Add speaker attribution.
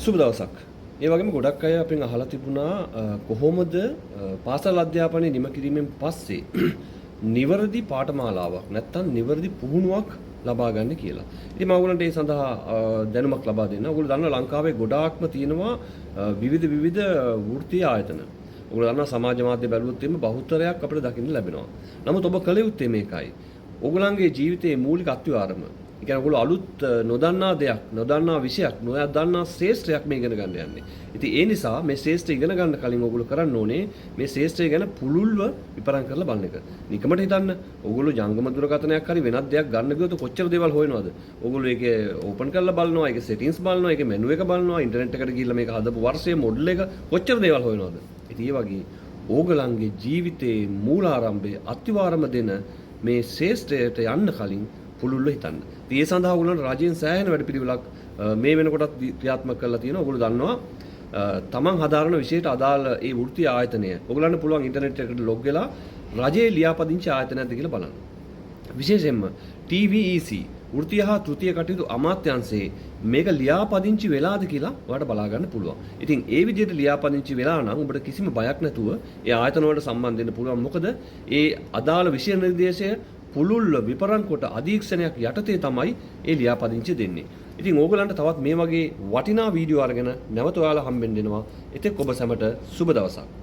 Speaker 1: සුබ දවසක්. ඒ වගේම ගොඩක් අය අපෙන් අහලා තිබුණා කොහොමද පාසල් අධ්‍යාපනය නිම කිරීමෙන් පස්සේ නිවැරදි පාඨමාලාවක් නැත්නම් නිවැරදි පුහුණුවක් ලබා ගන්න කියලා. ඉතින් මම ඔයගොල්ලන්ට ඒ සඳහා දැනුමක් ලබා දෙන්න. ඔයගොල්ලෝ දන්නවා ලංකාවේ ගොඩාක්ම තියෙනවා විවිධ වෘත්තීය ආයතන. ඔයගොල්ලෝ දන්නවා සමාජ මාධ්‍ය බැලුවොත් එimhe බහුතරයක් අපිට දකින්න ලැබෙනවා. නමුත් ඔබ කළ යුත්තේ මේකයි. ඔයගොල්ලන්ගේ ජීවිතයේ මූලික අත්විවරම ඒ කියන්නේ ඔයගොල්ලෝ අලුත් නොදන්නා දෙයක්, නොදන්නා විෂයක්, නොදන්නා ශාස්ත්‍රයක් මේ ඉගෙන ගන්න යන්නේ. ඉතින් ඒ නිසා මේ ශාස්ත්‍රය ඉගෙන ගන්න කලින් ඔයගොල්ලෝ කරන්න ඕනේ මේ ශාස්ත්‍රය ගැන පුළුල්ව විපරම් කරලා බලන එක. නිකමට හිතන්න ඔයගොල්ලෝ ජංගම දුරකථනයක් හරි වෙනත් දෙයක් ගන්න ගියොත් කොච්චර දේවල් හොයනවද? ඔයගොල්ලෝ ඒකේ ඕපන් කරලා බලනවා, ඒකේ සෙටින්ග්ස් බලනවා, ඒකේ මෙනු එක බලනවා, ඉන්ටර්නෙට් එකට ගිහිල්ලා මේක හදපු වර්ෂයේ මොඩල් එක කොච්චර දේවල් හොයනවද? ඉතින් ඒ වගේ ඕගලන්ගේ ජීවිතයේ මූලාරම්භයේ අත්විවරම දෙන මේ ශාස්ත්‍රයට යන්න කලින් පුළුල්ව හිතන්න. ඉතින් ඒ සඳහා ඔයගොල්ලන්ට රජයෙන් සෑහෙන වැඩපිළිවෙලක් මේ වෙනකොටත් ක්‍රියාත්මක කරලා තියෙනවා. ඔයගොල්ලෝ දන්නවා තමන් හදාරන විෂයට අදාළ ඒ වෘත්තීය ආයතනය ඔයගොල්ලන්ට පුළුවන් ඉන්ටර්නෙට් එකට ලොග් වෙලා රජයේ ලියාපදිංචි ආයතනයක්ද කියලා බලන්න. විශේෂයෙන්ම TVEC වෘත්තීය හා තෘතීය කටයුතු අමාත්‍යාංශයේ මේක ලියාපදිංචි වෙලාද කියලා ඔයාලට බලා ගන්න පුළුවන්. ඉතින් ඒ විදිහට ලියාපදිංචි වෙලා නම් ඔබට කිසිම බයක් නැතුව ඒ ආයතන වලට සම්බන්ධ වෙන්න පුළුවන්. මොකද ඒ අදාළ විෂය නිර්දේශය පුළුල්ව විපරම් කොට අධීක්ෂණයක් යටතේ තමයි ඒ ලියාපදිංචි දෙන්නේ. ඉතින් ඕගලන්ට තවත් මේ වගේ වටිනා වීඩියෝ අරගෙන නැවත ඔයාලා හම්බෙන්න දෙනවා. එතෙක් ඔබ සැමට සුබ දවසක්.